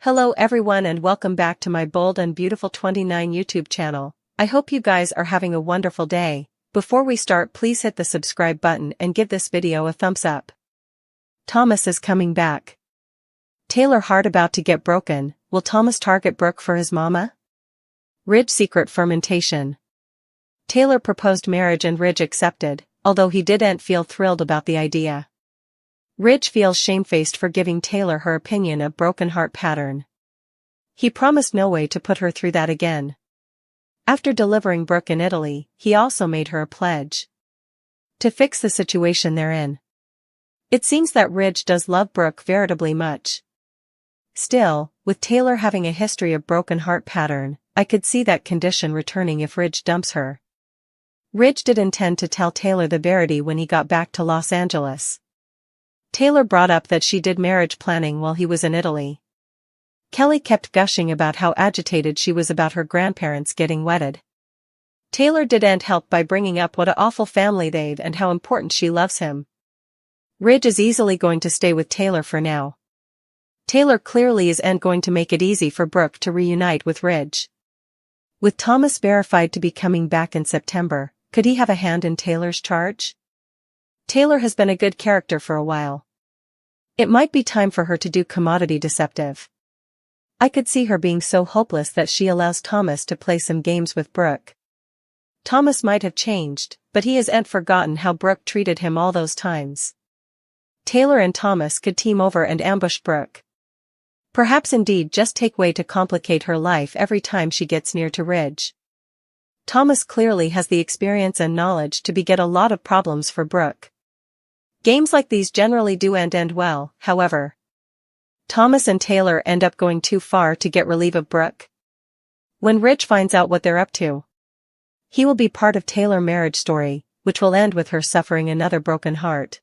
Hello everyone and welcome back to my Bold and Beautiful 29 YouTube channel. I hope you guys are having a wonderful day. Before we start, please hit the subscribe button and give this video a thumbs up. Thomas is coming back. Taylor heart about to get broken. Will Thomas target Brooke for his mama? Ridge secret fermentation. Taylor proposed marriage and Ridge accepted, although he didn't feel thrilled about the idea. Ridge feels shamefaced for giving Taylor her opinion of broken heart pattern. He promised no way to put her through that again. After delivering Brooke in Italy, he also made her a pledge to fix the situation they're in. It seems that Ridge does love Brooke veritably much. Still, with Taylor having a history of broken heart pattern, I could see that condition returning if Ridge dumps her. Ridge did intend to tell Taylor the verity when he got back to Los Angeles. Taylor brought up that she did marriage planning while he was in Italy. Kelly kept gushing about how agitated she was about her grandparents getting wedded. Taylor didn't help by bringing up what a awful family they've and how important she loves him. Ridge is easily going to stay with Taylor for now. Taylor clearly isn't going to make it easy for Brooke to reunite with Ridge. With Thomas verified to be coming back in September, could he have a hand in Taylor's charge? Taylor has been a good character for a while. It might be time for her to do commodity deceptive. I could see her being so hopeless that she allows Thomas to play some games with Brooke. Thomas might have changed, but he hasn't forgotten how Brooke treated him all those times. Taylor and Thomas could team over and ambush Brooke. Perhaps indeed just take way to complicate her life every time she gets near to Ridge. Thomas clearly has the experience and knowledge to beget a lot of problems for Brooke. Games like these generally do end well, however. Thomas and Taylor end up going too far to get relief of Brooke. When Ridge finds out what they're up to, he will be part of Taylor's marriage story, which will end with her suffering another broken heart.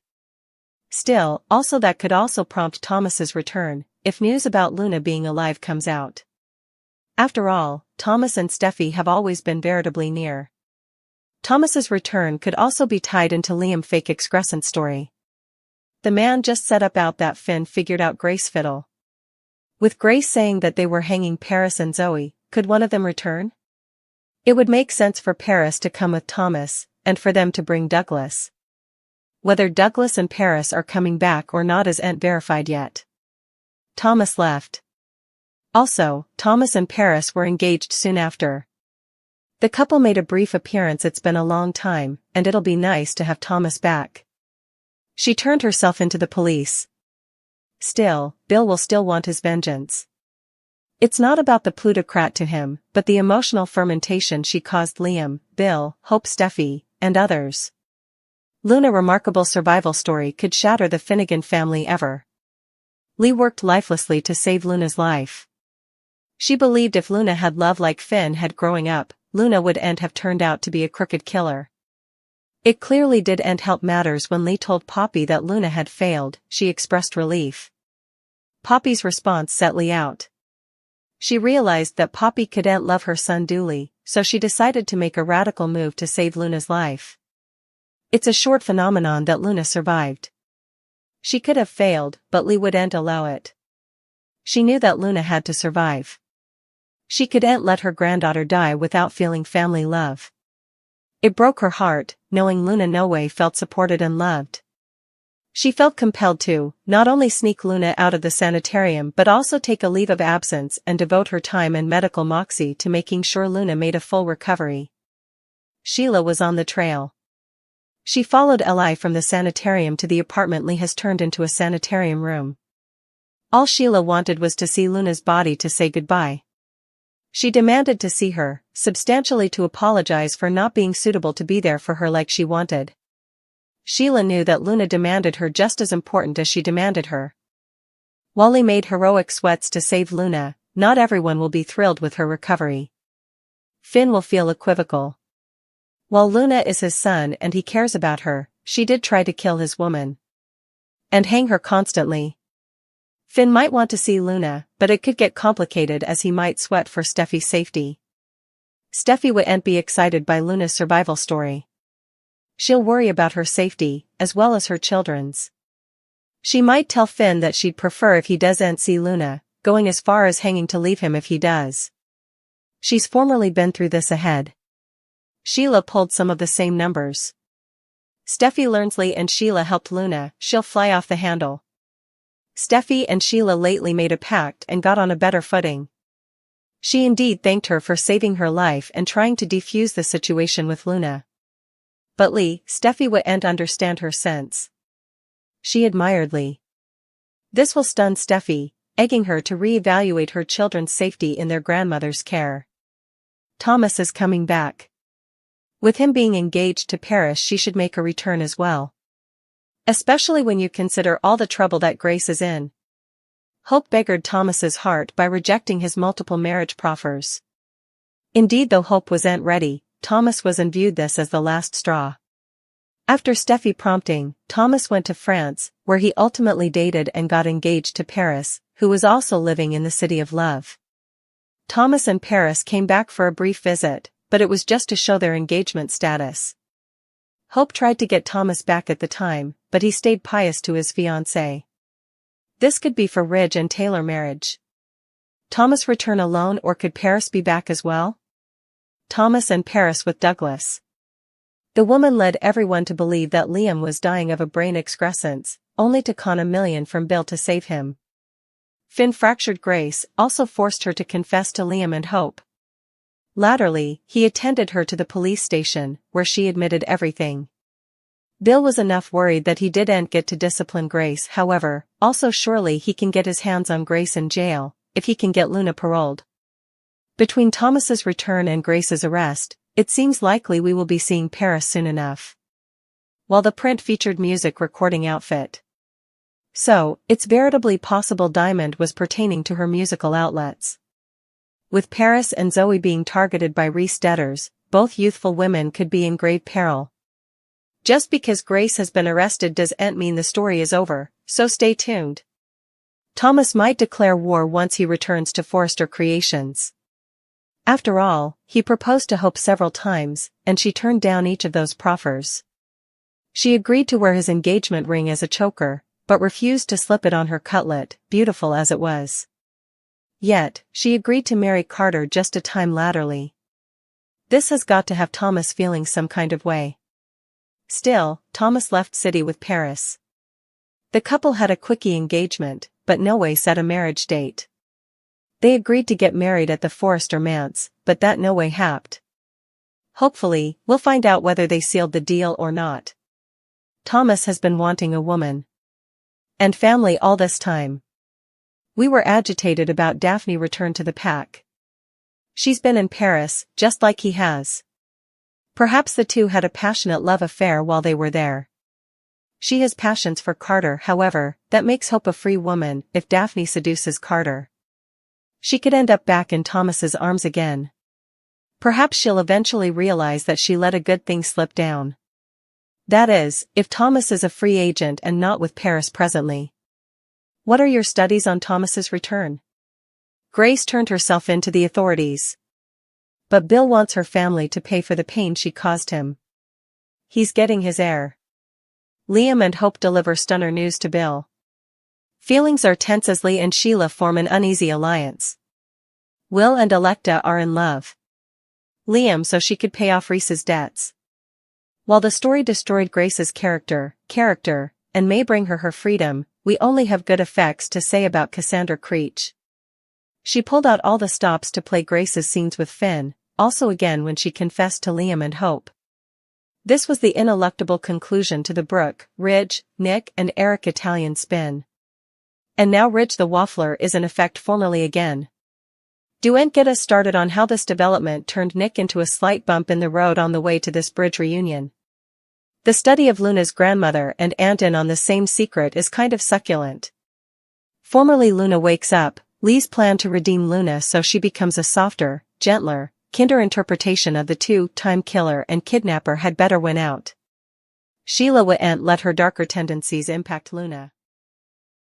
Still, also that could also prompt Thomas's return, if news about Luna being alive comes out. After all, Thomas and Steffi have always been veritably near. Thomas's return could also be tied into Liam's fake excrescent story. The man just set about that Finn figured out Grace fiddle. With Grace saying that they were hanging Paris and Zoe, could one of them return? It would make sense for Paris to come with Thomas, and for them to bring Douglas. Whether Douglas and Paris are coming back or not isn't verified yet. Thomas left. Also, Thomas and Paris were engaged soon after. The couple made a brief appearance. It's been a long time, and it'll be nice to have Thomas back. She turned herself into the police. Still, Bill will still want his vengeance. It's not about the plutocrat to him, but the emotional fermentation she caused Liam, Bill, Hope, Steffi, and others. Luna's remarkable survival story could shatter the Finnegan family ever. Lee worked lifelessly to save Luna's life. She believed if Luna had love like Finn had growing up, Luna wouldn't have turned out to be a crooked killer. It clearly didn't help matters when Lee told Poppy that Luna had failed. She expressed relief. Poppy's response set Lee out. She realized that Poppy couldn't love her son duly, so she decided to make a radical move to save Luna's life. It's a short phenomenon that Luna survived. She could have failed, but Lee wouldn't allow it. She knew that Luna had to survive. She couldn't let her granddaughter die without feeling family love. It broke her heart, knowing Luna no way felt supported and loved. She felt compelled to, not only sneak Luna out of the sanitarium but also take a leave of absence and devote her time and medical moxie to making sure Luna made a full recovery. Sheila was on the trail. She followed Eli from the sanitarium to the apartment Lee has turned into a sanitarium room. All Sheila wanted was to see Luna's body to say goodbye. She demanded to see her, substantially to apologize for not being suitable to be there for her like she wanted. Sheila knew that Luna demanded her just as important as she demanded her. Wally made heroic sweats to save Luna. Not everyone will be thrilled with her recovery. Finn will feel equivocal. While Luna is his son and he cares about her, she did try to kill his woman. And hang her constantly. Finn might want to see Luna, but it could get complicated as he might sweat for Steffi's safety. Steffi wouldn't be excited by Luna's survival story. She'll worry about her safety, as well as her children's. She might tell Finn that she'd prefer if he doesn't see Luna, going as far as hanging to leave him if he does. She's formerly been through this ahead. Sheila pulled some of the same numbers. Steffi learns Lee and Sheila helped Luna, she'll fly off the handle. Steffi and Sheila lately made a pact and got on a better footing. She indeed thanked her for saving her life and trying to defuse the situation with Luna. But Lee, Steffi wouldn't understand her sense. She admired Lee. This will stun Steffi, egging her to re-evaluate her children's safety in their grandmother's care. Thomas is coming back. With him being engaged to Paris, she should make a return as well. Especially when you consider all the trouble that Grace is in. Hope beggared Thomas's heart by rejecting his multiple marriage proffers. Indeed, though Hope wasn't ready, Thomas was and viewed this as the last straw. After Steffi prompting, Thomas went to France, where he ultimately dated and got engaged to Paris, who was also living in the city of love. Thomas and Paris came back for a brief visit, but it was just to show their engagement status. Hope tried to get Thomas back at the time, but he stayed pious to his fiancée. This could be for Ridge and Taylor marriage. Thomas return alone, or could Paris be back as well? Thomas and Paris with Douglas. The woman led everyone to believe that Liam was dying of a brain excrescence, only to con $1 million from Bill to save him. Finn fractured Grace, also forced her to confess to Liam and Hope. Latterly, he attended her to the police station, where she admitted everything. Bill was enough worried that he didn't get to discipline Grace, however, also surely he can get his hands on Grace in jail, if he can get Luna paroled. Between Thomas's return and Grace's arrest, it seems likely we will be seeing Paris soon enough. While the print featured music recording outfit. So, it's veritably possible Diamond was pertaining to her musical outlets. With Paris and Zoe being targeted by Reese debtors, both youthful women could be in grave peril. Just because Grace has been arrested doesn't mean the story is over, so stay tuned. Thomas might declare war once he returns to Forrester Creations. After all, he proposed to Hope several times, and she turned down each of those proffers. She agreed to wear his engagement ring as a choker, but refused to slip it on her cutlet, beautiful as it was. Yet, she agreed to marry Carter just a time latterly. This has got to have Thomas feeling some kind of way. Still, Thomas left city with Paris. The couple had a quickie engagement, but no way set a marriage date. They agreed to get married at the Forrester manse, but that no way happened. Hopefully, we'll find out whether they sealed the deal or not. Thomas has been wanting a woman and family all this time. We were agitated about Daphne return to the pack. She's been in Paris, just like he has. Perhaps the two had a passionate love affair while they were there. She has passions for Carter, however, that makes Hope a free woman if Daphne seduces Carter. She could end up back in Thomas's arms again. Perhaps she'll eventually realize that she let a good thing slip down. That is, if Thomas is a free agent and not with Paris presently. What are your studies on Thomas's return? Grace turned herself in to the authorities. But Bill wants her family to pay for the pain she caused him. He's getting his heir. Liam and Hope deliver stunner news to Bill. Feelings are tense as Lee and Sheila form an uneasy alliance. Will and Electa are in love. Liam so she could pay off Reese's debts. While the story destroyed Grace's character, and may bring her freedom, we only have good effects to say about Cassandra Creech. She pulled out all the stops to play Grace's scenes with Finn, also again when she confessed to Liam and Hope. This was the ineluctable conclusion to the Brooke, Ridge, Nick and Eric Italian spin. And now Ridge the Waffler is in effect formally again. Don't get us started on how this development turned Nick into a slight bump in the road on the way to this bridge reunion. The study of Luna's grandmother and aunt in on the same secret is kind of succulent. Formerly Luna wakes up, Lee's plan to redeem Luna so she becomes a softer, gentler, kinder interpretation of the two-time killer and kidnapper had better win out. Sheila wouldn't let her darker tendencies impact Luna.